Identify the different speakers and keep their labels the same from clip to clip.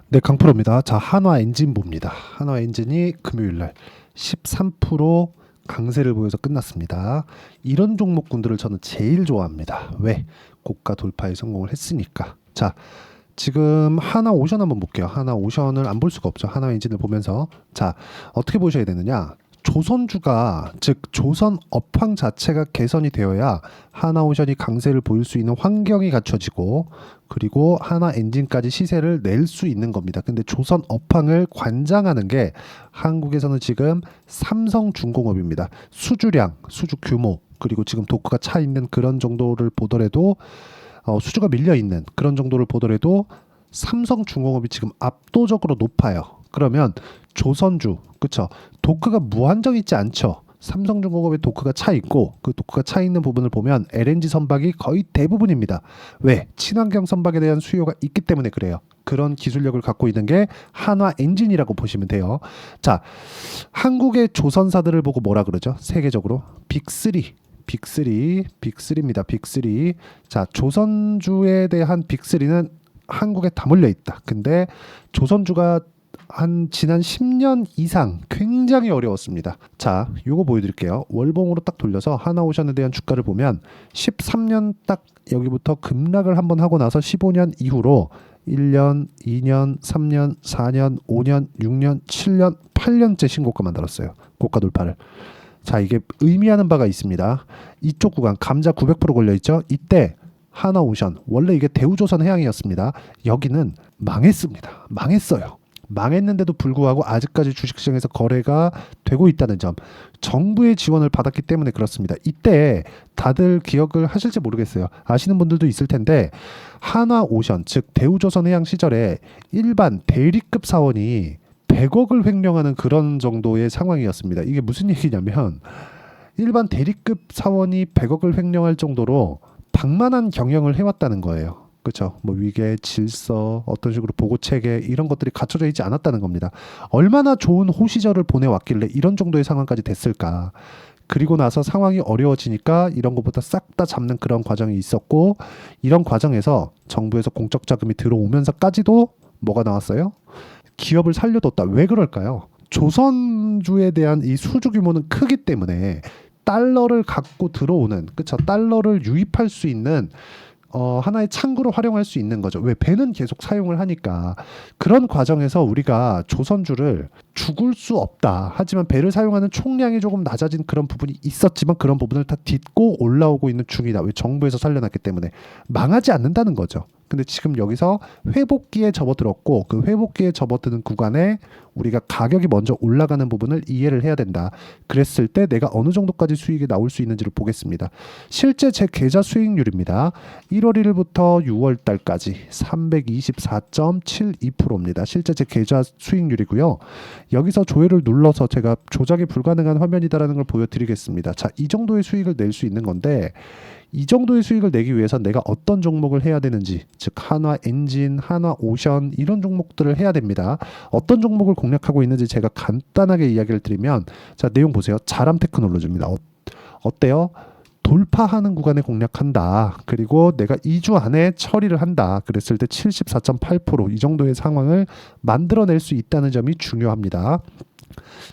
Speaker 1: 네, 강프로입니다. 자, 한화엔진 봅니다. 한화엔진이 금요일날 13% 강세를 보여서 끝났습니다. 이런 종목군들을 저는 제일 좋아합니다. 왜? 고가 돌파에 성공을 했으니까. 자, 지금 하나오션 한번 볼게요. 하나오션을 안 볼 수가 없죠. 한화엔진을 보면서. 자, 어떻게 보셔야 되느냐? 조선주가, 즉 조선 업황 자체가 개선이 되어야 하나오션이 강세를 보일 수 있는 환경이 갖춰지고, 그리고 하나엔진까지 시세를 낼 수 있는 겁니다. 근데 조선 업황을 관장하는 게 한국에서는 지금 삼성중공업입니다. 수주량, 수주 규모, 그리고 지금 도크가 차 있는 그런 정도를 보더라도, 수주가 밀려 있는 그런 정도를 보더라도 삼성중공업이 지금 압도적으로 높아요. 그러면 조선주, 그쵸? 도크가 무한정 있지 않죠. 삼성중공업의 도크가 차 있고, 그 도크가 차 있는 부분을 보면 LNG 선박이 거의 대부분입니다. 왜? 친환경 선박에 대한 수요가 있기 때문에 그래요. 그런 기술력을 갖고 있는 게 한화엔진이라고 보시면 돼요. 자, 한국의 조선사들을 보고 뭐라 그러죠? 세계적으로 빅3. 빅3입니다. 빅3. 자, 조선주에 대한 빅3는 한국에 다 몰려 있다. 근데 조선주가 지난 10년 이상 굉장히 어려웠습니다. 자, 요거 보여드릴게요. 월봉으로 딱 돌려서 하나오션에 대한 주가를 보면 13년 딱 여기부터 급락을 한번 하고 나서 15년 이후로 1년, 2년, 3년, 4년, 5년, 6년, 7년, 8년째 신고가 만들었어요. 고가 돌파를. 자, 이게 의미하는 바가 있습니다. 이쪽 구간 감자 900% 걸려있죠. 이때 하나오션, 원래 이게 대우조선 해양이었습니다. 여기는 망했습니다. 망했어요. 망했는데도 불구하고 아직까지 주식시장에서 거래가 되고 있다는 점, 정부의 지원을 받았기 때문에 그렇습니다. 이때 다들 기억을 하실지 모르겠어요. 아시는 분들도 있을 텐데, 하나오션, 즉 대우조선해양 시절에 일반 대리급 사원이 100억을 횡령하는 그런 정도의 상황이었습니다. 이게 무슨 얘기냐면, 일반 대리급 사원이 100억을 횡령할 정도로 방만한 경영을 해왔다는 거예요. 그렇죠. 뭐 위계, 질서, 어떤 식으로 보고 체계 이런 것들이 갖춰져 있지 않았다는 겁니다. 얼마나 좋은 호시절을 보내왔길래 이런 정도의 상황까지 됐을까. 그리고 나서 상황이 어려워지니까 이런 것보다 싹 다 잡는 그런 과정이 있었고, 이런 과정에서 정부에서 공적 자금이 들어오면서까지도 뭐가 나왔어요? 기업을 살려뒀다. 왜 그럴까요? 조선주에 대한 이 수주 규모는 크기 때문에 달러를 갖고 들어오는, 그쵸? 달러를 유입할 수 있는 하나의 창구로 활용할 수 있는 거죠. 왜? 배는 계속 사용을 하니까. 그런 과정에서 우리가 조선주를 죽을 수 없다. 하지만 배를 사용하는 총량이 조금 낮아진 그런 부분이 있었지만 그런 부분을 다 딛고 올라오고 있는 중이다. 왜? 정부에서 살려놨기 때문에. 망하지 않는다는 거죠. 근데 지금 여기서 회복기에 접어들었고, 그 회복기에 접어드는 구간에 우리가 가격이 먼저 올라가는 부분을 이해를 해야 된다. 그랬을 때 내가 어느 정도까지 수익이 나올 수 있는지를 보겠습니다. 실제 제 계좌 수익률입니다. 1월 1일부터 6월 달까지 324.72%입니다. 실제 제 계좌 수익률이고요. 여기서 조회를 눌러서 제가 조작이 불가능한 화면이다라는 걸 보여드리겠습니다. 자, 이 정도의 수익을 낼 수 있는 건데, 이 정도의 수익을 내기 위해서 내가 어떤 종목을 해야 되는지, 즉 한화엔진, 한화오션 이런 종목들을 해야 됩니다. 어떤 종목을 공략하고 있는지 제가 간단하게 이야기를 드리면, 자, 내용 보세요. 자람테크놀로지입니다. 어때요? 돌파하는 구간에 공략한다. 그리고 내가 2주 안에 처리를 한다. 그랬을 때 74.8%이 정도의 상황을 만들어낼 수 있다는 점이 중요합니다.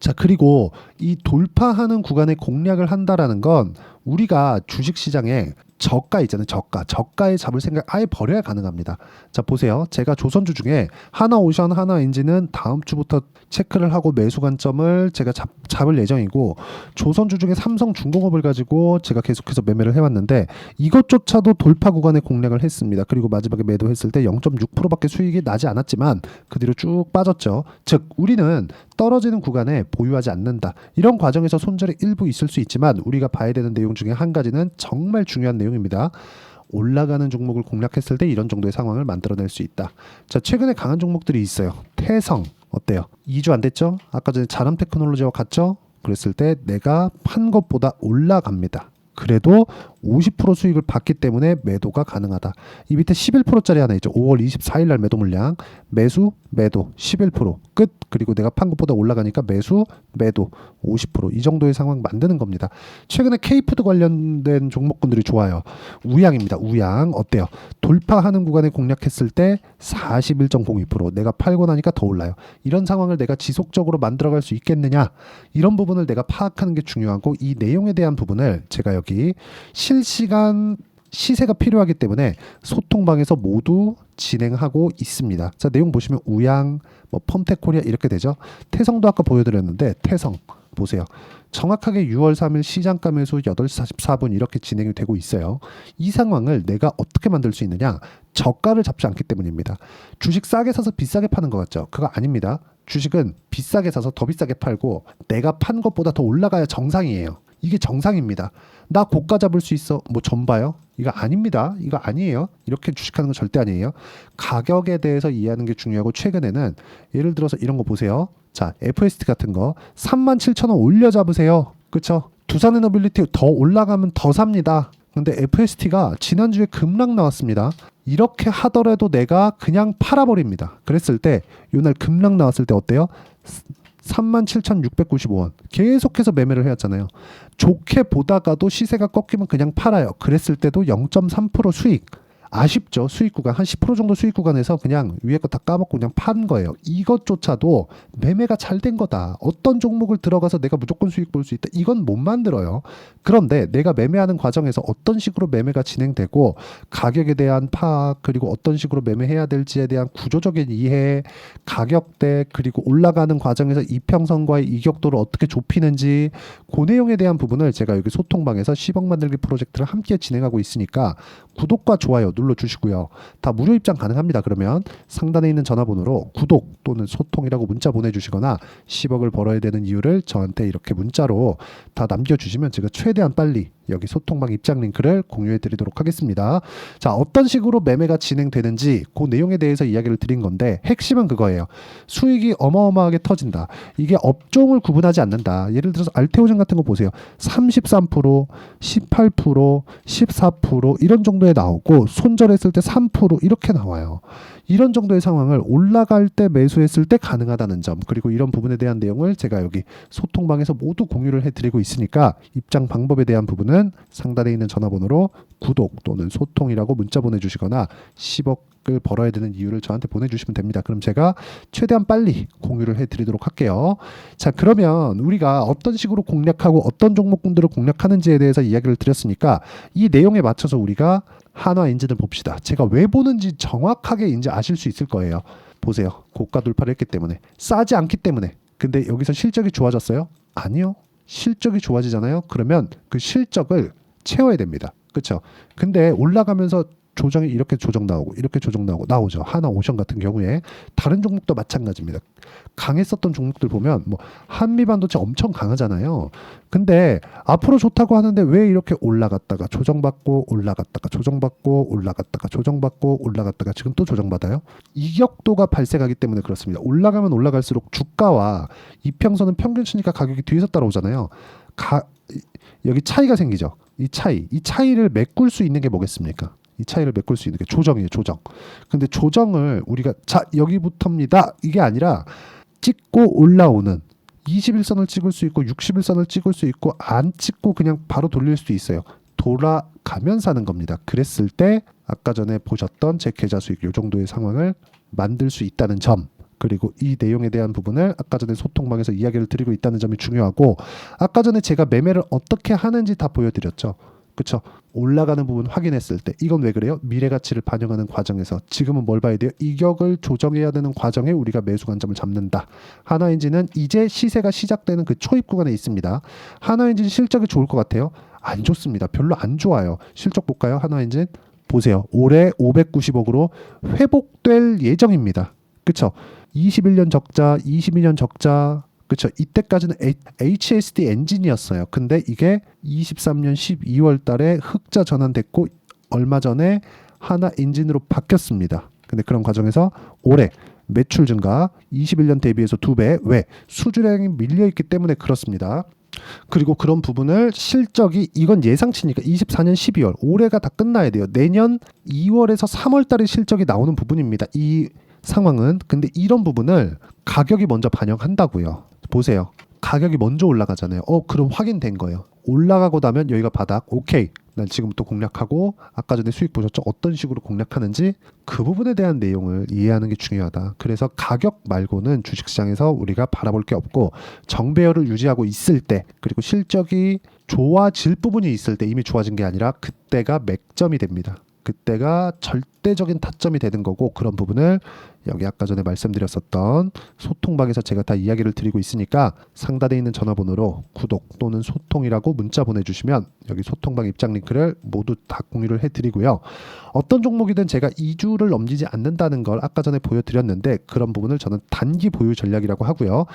Speaker 1: 자, 그리고 이 돌파하는 구간에 공략을 한다라는 건 우리가 주식시장에 저가 있잖아요. 저가에 잡을 생각 아예 버려야 가능합니다. 자, 보세요. 제가 조선주 중에 하나오션, 하나엔진은 다음 주부터 체크를 하고 매수 관점을 제가 잡을 예정이고, 조선주 중에 삼성중공업을 가지고 제가 계속해서 매매를 해왔는데 이것조차도 돌파 구간에 공략을 했습니다. 그리고 마지막에 매도했을 때 0.6%밖에 수익이 나지 않았지만 그 뒤로 쭉 빠졌죠. 즉 우리는 떨어지는 구간에 보유하지 않는다. 이런 과정에서 손절이 일부 있을 수 있지만 우리가 봐야 되는 내용 중에 한 가지는 정말 중요한 내용입니다. 올라가는 종목을 공략했을 때 이런 정도의 상황을 만들어낼 수 있다. 자, 최근에 강한 종목들이 있어요. 태성 어때요? 2주 안 됐죠? 아까 전에 자람테크놀로지와 같죠? 그랬을 때 내가 판 것보다 올라갑니다. 그래도 50% 수익을 받기 때문에 매도가 가능하다. 이 밑에 11%짜리 하나 있죠. 5월 24일 날 매도 물량. 매수, 매도 11% 끝. 그리고 내가 판 것보다 올라가니까 매수, 매도 50%. 이 정도의 상황 만드는 겁니다. 최근에 K푸드 관련된 종목군들이 좋아요. 우양입니다. 우양 어때요? 돌파하는 구간에 공략했을 때 41.02%. 내가 팔고 나니까 더 올라요. 이런 상황을 내가 지속적으로 만들어갈 수 있겠느냐? 이런 부분을 내가 파악하는 게 중요하고, 이 내용에 대한 부분을 제가 여기 실시간 시세가 필요하기 때문에 소통방에서 모두 진행하고 있습니다. 자, 내용 보시면 우양, 뭐 펌텍코리아 이렇게 되죠. 태성도 아까 보여드렸는데 태성 보세요. 정확하게 6월 3일 시장가 매수 8시 44분 이렇게 진행이 되고 있어요. 이 상황을 내가 어떻게 만들 수 있느냐? 저가를 잡지 않기 때문입니다. 주식 싸게 사서 비싸게 파는 것 같죠? 그거 아닙니다. 주식은 비싸게 사서 더 비싸게 팔고 내가 판 것보다 더 올라가야 정상이에요. 이게 정상입니다. 나 고가 잡을 수 있어. 뭐 전봐요? 이거 아닙니다. 이거 아니에요. 이렇게 주식하는 건 절대 아니에요. 가격에 대해서 이해하는 게 중요하고, 최근에는 예를 들어서 이런 거 보세요. 자, FST 같은 거 37,000원 올려 잡으세요. 그쵸? 두산에너빌리티 더 올라가면 더 삽니다. 근데 FST가 지난주에 급락 나왔습니다. 이렇게 하더라도 내가 그냥 팔아버립니다. 그랬을 때 요날 급락 나왔을 때 어때요? 37,695원 계속해서 매매를 해왔잖아요. 좋게 보다가도 시세가 꺾이면 그냥 팔아요. 그랬을 때도 0.3% 수익. 아쉽죠. 수익 구간 한 10% 정도 수익 구간에서 그냥 위에 거 다 까먹고 그냥 판 거예요. 이것조차도 매매가 잘 된 거다. 어떤 종목을 들어가서 내가 무조건 수익 볼 수 있다. 이건 못 만들어요. 그런데 내가 매매하는 과정에서 어떤 식으로 매매가 진행되고, 가격에 대한 파악, 그리고 어떤 식으로 매매해야 될지에 대한 구조적인 이해, 가격대, 그리고 올라가는 과정에서 이평선과의 이격도를 어떻게 좁히는지, 그 내용에 대한 부분을 제가 여기 소통방에서 10억 만들기 프로젝트를 함께 진행하고 있으니까 구독과 좋아요 눌러주시고요. 다 무료 입장 가능합니다. 그러면 상단에 있는 전화번호로 구독 또는 소통이라고 문자 보내주시거나 10억을 벌어야 되는 이유를 저한테 이렇게 문자로 다 남겨주시면 제가 최대한 빨리 여기 소통방 입장 링크를 공유해 드리도록 하겠습니다. 자, 어떤 식으로 매매가 진행되는지 그 내용에 대해서 이야기를 드린 건데, 핵심은 그거예요. 수익이 어마어마하게 터진다. 이게 업종을 구분하지 않는다. 예를 들어서 알테오젠 같은 거 보세요. 33%, 18%, 14% 이런 정도에 나오고, 손절했을 때 3% 이렇게 나와요. 이런 정도의 상황을 올라갈 때 매수했을 때 가능하다는 점, 그리고 이런 부분에 대한 내용을 제가 여기 소통방에서 모두 공유를 해드리고 있으니까, 입장 방법에 대한 부분은 상단에 있는 전화번호로 구독 또는 소통이라고 문자 보내주시거나 10억을 벌어야 되는 이유를 저한테 보내주시면 됩니다. 그럼 제가 최대한 빨리 공유를 해드리도록 할게요. 자, 그러면 우리가 어떤 식으로 공략하고 어떤 종목군들을 공략하는지에 대해서 이야기를 드렸으니까, 이 내용에 맞춰서 우리가 한화엔진을 봅시다. 제가 왜 보는지 정확하게 이제 아실 수 있을 거예요. 보세요. 고가 돌파를 했기 때문에, 싸지 않기 때문에. 근데 여기서 실적이 좋아졌어요? 아니요. 실적이 좋아지잖아요. 그러면 그 실적을 채워야 됩니다. 그렇죠? 근데 올라가면서 조정이 이렇게 조정 나오고 이렇게 조정 나오죠. 하나오션 같은 경우에 다른 종목도 마찬가지입니다. 강했었던 종목들 보면 뭐 한미반도체 엄청 강하잖아요. 근데 앞으로 좋다고 하는데 왜 이렇게 올라갔다가 조정받고 올라갔다가 조정받고 올라갔다가 조정받고 올라갔다가 지금 또 조정받아요? 이격도가 발생하기 때문에 그렇습니다. 올라가면 올라갈수록 주가와 이평선은 평균 치니까 가격이 뒤에서 따라오잖아요. 여기 차이가 생기죠. 이 차이를 메꿀 수 있는 게 뭐겠습니까? 이 차이를 메꿀 수 있는 게 조정이에요. 조정. 근데 조정을 우리가 자 여기부터입니다. 이게 아니라 찍고 올라오는 21선을 찍을 수 있고 61선을 찍을 수 있고, 안 찍고 그냥 바로 돌릴 수도 있어요. 돌아가면서 하는 겁니다. 그랬을 때 아까 전에 보셨던 제 계좌 수익 요 정도의 상황을 만들 수 있다는 점, 그리고 이 내용에 대한 부분을 아까 전에 소통방에서 이야기를 드리고 있다는 점이 중요하고, 아까 전에 제가 매매를 어떻게 하는지 다 보여드렸죠. 그렇죠? 올라가는 부분 확인했을 때 이건 왜 그래요? 미래 가치를 반영하는 과정에서 지금은 뭘 봐야 돼요? 이격을 조정해야 되는 과정에 우리가 매수 관점을 잡는다. 하나엔진은 이제 시세가 시작되는 그 초입 구간에 있습니다. 하나엔진 실적이 좋을 것 같아요? 안 좋습니다. 별로 안 좋아요. 실적 볼까요? 하나엔진 보세요. 올해 590억으로 회복될 예정입니다. 그렇죠? 21년 적자, 22년 적자. 그렇죠. 이때까지는 HSD 엔진이었어요. 근데 이게 23년 12월 달에 흑자 전환됐고 얼마 전에 하나 엔진으로 바뀌었습니다. 근데 그런 과정에서 올해 매출 증가 21년 대비해서 2배. 왜? 수주량이 밀려있기 때문에 그렇습니다. 그리고 그런 부분을 실적이 이건 예상치니까 24년 12월 올해가 다 끝나야 돼요. 내년 2월에서 3월 달에 실적이 나오는 부분입니다. 이 상황은 근데 이런 부분을 가격이 먼저 반영한다고요. 보세요. 가격이 먼저 올라가잖아요. 그럼 확인된 거예요. 올라가고 나면 여기가 바닥. 오케이. 난 지금부터 공략하고 아까 전에 수익 보셨죠? 어떤 식으로 공략하는지 그 부분에 대한 내용을 이해하는 게 중요하다. 그래서 가격 말고는 주식시장에서 우리가 바라볼 게 없고 정배열을 유지하고 있을 때 그리고 실적이 좋아질 부분이 있을 때 이미 좋아진 게 아니라 그때가 맥점이 됩니다. 그때가 절대적인 타점이 되는 거고 그런 부분을 여기 아까 전에 말씀드렸었던 소통방에서 제가 다 이야기를 드리고 있으니까 상단에 있는 전화번호로 구독 또는 소통이라고 문자 보내주시면 여기 소통방 입장 링크를 모두 다 공유를 해드리고요. 어떤 종목이든 제가 2주를 넘기지 않는다는 걸 아까 전에 보여드렸는데 그런 부분을 저는 단기 보유 전략이라고 하고요.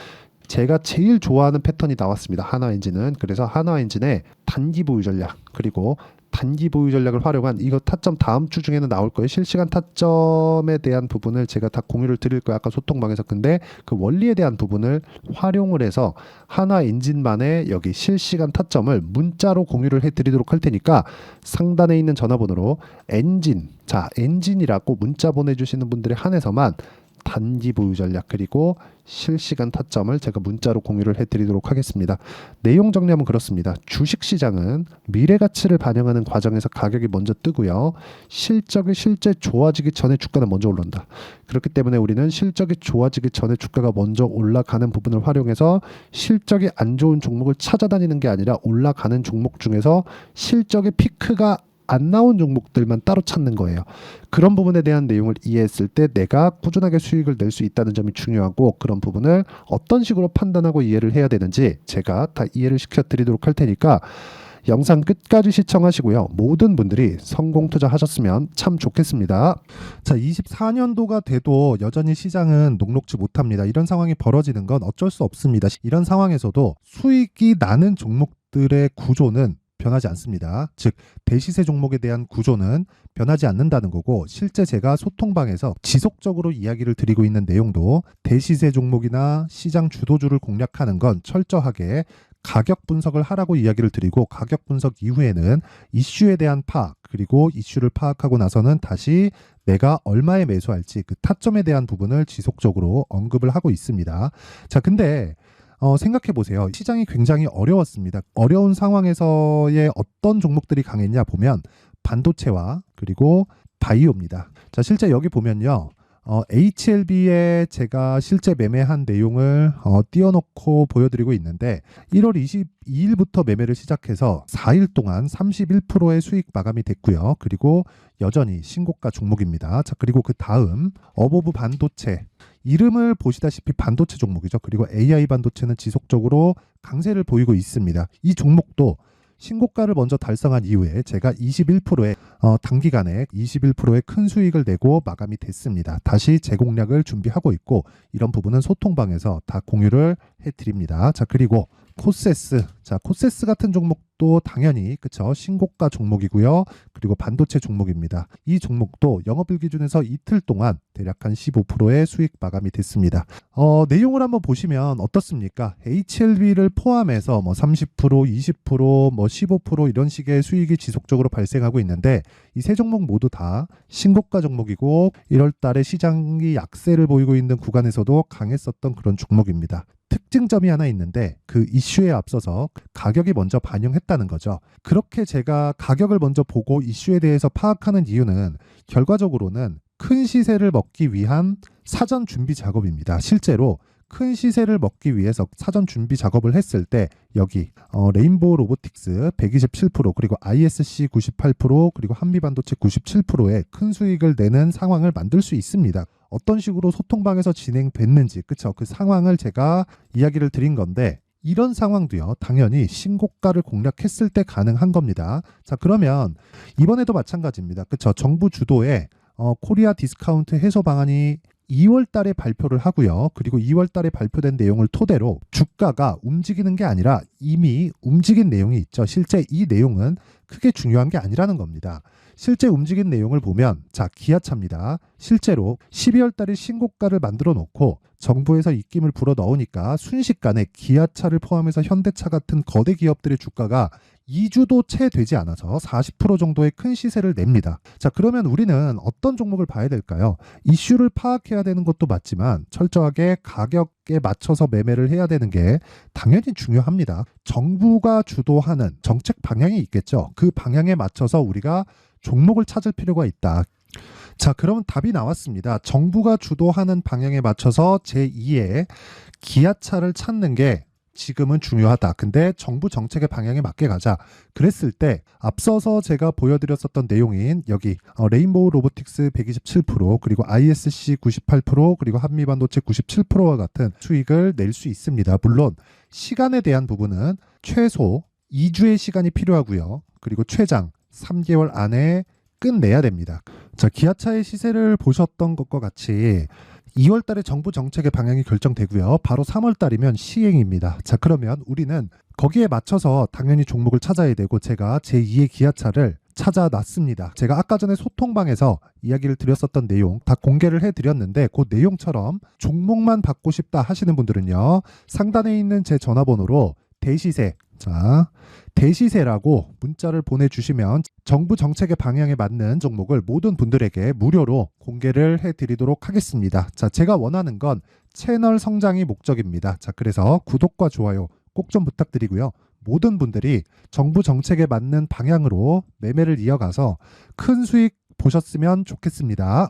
Speaker 1: 제가 제일 좋아하는 패턴이 나왔습니다. 하나엔진은. 그래서 하나엔진의 단기 보유 전략 그리고 단기 보유 전략을 활용한 이거 타점 다음 주 중에는 나올 거예요. 실시간 타점에 대한 부분을 제가 다 공유를 드릴 거예요. 아까 소통방에서. 근데 그 원리에 대한 부분을 활용을 해서 하나엔진만의 여기 실시간 타점을 문자로 공유를 해드리도록 할 테니까 상단에 있는 전화번호로 엔진, 자 엔진이라고 문자 보내주시는 분들에 한해서만 단기 보유 전략 그리고 실시간 타점을 제가 문자로 공유를 해드리도록 하겠습니다. 내용 정리하면 그렇습니다. 주식시장은 미래 가치를 반영하는 과정에서 가격이 먼저 뜨고요. 실적이 실제 좋아지기 전에 주가는 먼저 올라온다. 그렇기 때문에 우리는 실적이 좋아지기 전에 주가가 먼저 올라가는 부분을 활용해서 실적이 안 좋은 종목을 찾아다니는 게 아니라 올라가는 종목 중에서 실적의 피크가 안 나온 종목들만 따로 찾는 거예요. 그런 부분에 대한 내용을 이해했을 때 내가 꾸준하게 수익을 낼 수 있다는 점이 중요하고 그런 부분을 어떤 식으로 판단하고 이해를 해야 되는지 제가 다 이해를 시켜드리도록 할 테니까 영상 끝까지 시청하시고요. 모든 분들이 성공 투자하셨으면 참 좋겠습니다. 자, 24년도가 돼도 여전히 시장은 녹록지 못합니다. 이런 상황이 벌어지는 건 어쩔 수 없습니다. 이런 상황에서도 수익이 나는 종목들의 구조는 변하지 않습니다. 즉 대시세 종목에 대한 구조는 변하지 않는다는 거고 실제 제가 소통방에서 지속적으로 이야기를 드리고 있는 내용도 대시세 종목이나 시장 주도주를 공략하는 건 철저하게 가격 분석을 하라고 이야기를 드리고 가격 분석 이후에는 이슈에 대한 파악 그리고 이슈를 파악하고 나서는 다시 내가 얼마에 매수할지 그 타점에 대한 부분을 지속적으로 언급을 하고 있습니다. 자, 근데 생각해 보세요. 시장이 굉장히 어려웠습니다. 어려운 상황에서의 어떤 종목들이 강했냐 보면 반도체와 그리고 바이오입니다. 자, 실제 여기 보면요. HLB에 제가 실제 매매한 내용을 띄워놓고 보여드리고 있는데 1월 22일부터 매매를 시작해서 4일 동안 31%의 수익 마감이 됐고요. 그리고 여전히 신고가 종목입니다. 자, 그리고 그 다음 어보브 반도체 이름을 보시다시피 반도체 종목이죠. 그리고 AI 반도체는 지속적으로 강세를 보이고 있습니다. 이 종목도 신고가를 먼저 달성한 이후에 제가 21%의 단기간에 21%의 큰 수익을 내고 마감이 됐습니다. 다시 재공략을 준비하고 있고 이런 부분은 소통방에서 다 공유를 해드립니다. 자, 그리고 코세스. 자, 코세스 같은 종목도 당연히 그쵸 신고가 종목이고요. 그리고 반도체 종목입니다. 이 종목도 영업일 기준에서 이틀 동안 대략 한 15%의 수익 마감이 됐습니다. 내용을 한번 보시면 어떻습니까? HLB를 포함해서 뭐 30%, 20%, 뭐 15% 이런 식의 수익이 지속적으로 발생하고 있는데 이 세 종목 모두 다 신고가 종목이고 1월 달에 시장이 약세를 보이고 있는 구간에서도 강했었던 그런 종목입니다. 특징점이 하나 있는데 그 이슈에 앞서서 가격이 먼저 반영했다는 거죠. 그렇게 제가 가격을 먼저 보고 이슈에 대해서 파악하는 이유는 결과적으로는 큰 시세를 먹기 위한 사전 준비 작업입니다. 실제로 큰 시세를 먹기 위해서 사전 준비 작업을 했을 때 여기 레인보우 로보틱스 127% 그리고 ISC 98% 그리고 한미반도체 97%의 큰 수익을 내는 상황을 만들 수 있습니다. 어떤 식으로 소통방에서 진행됐는지 그쵸? 그 상황을 제가 이야기를 드린 건데 이런 상황도요 당연히 신고가를 공략했을 때 가능한 겁니다. 자, 그러면 이번에도 마찬가지입니다. 그쵸? 정부 주도의 코리아 디스카운트 해소 방안이 2월 달에 발표를 하고요. 그리고 2월 달에 발표된 내용을 토대로 주가가 움직이는 게 아니라 이미 움직인 내용이 있죠. 실제 이 내용은 크게 중요한 게 아니라는 겁니다. 실제 움직인 내용을 보면 자, 기아차입니다. 실제로 12월 달에 신고가를 만들어 놓고 정부에서 입김을 불어 넣으니까 순식간에 기아차를 포함해서 현대차 같은 거대 기업들의 주가가 2주도 채 되지 않아서 40% 정도의 큰 시세를 냅니다. 자, 그러면 우리는 어떤 종목을 봐야 될까요? 이슈를 파악해야 되는 것도 맞지만 철저하게 가격에 맞춰서 매매를 해야 되는 게 당연히 중요합니다. 정부가 주도하는 정책 방향이 있겠죠. 그 방향에 맞춰서 우리가 종목을 찾을 필요가 있다. 자, 그러면 답이 나왔습니다. 정부가 주도하는 방향에 맞춰서 제2의 기아차를 찾는 게 지금은 중요하다. 근데 정부 정책의 방향에 맞게 가자. 그랬을 때 앞서서 제가 보여드렸었던 내용인 여기 레인보우 로보틱스 127% 그리고 ISC 98% 그리고 한미반도체 97%와 같은 수익을 낼 수 있습니다. 물론 시간에 대한 부분은 최소 2주의 시간이 필요하고요. 그리고 최장 3개월 안에 끝내야 됩니다. 자, 기아차의 시세를 보셨던 것과 같이 2월 달에 정부 정책의 방향이 결정되고요. 바로 3월 달이면 시행입니다. 자, 그러면 우리는 거기에 맞춰서 당연히 종목을 찾아야 되고 제가 제2의 기아차를 찾아놨습니다. 제가 아까 전에 소통방에서 이야기를 드렸었던 내용 다 공개를 해드렸는데 그 내용처럼 종목만 받고 싶다 하시는 분들은요. 상단에 있는 제 전화번호로 대시세, 자, 대시세라고 문자를 보내주시면 정부 정책의 방향에 맞는 종목을 모든 분들에게 무료로 공개를 해드리도록 하겠습니다. 자, 제가 원하는 건 채널 성장이 목적입니다. 자, 그래서 구독과 좋아요 꼭 좀 부탁드리고요. 모든 분들이 정부 정책에 맞는 방향으로 매매를 이어가서 큰 수익 보셨으면 좋겠습니다.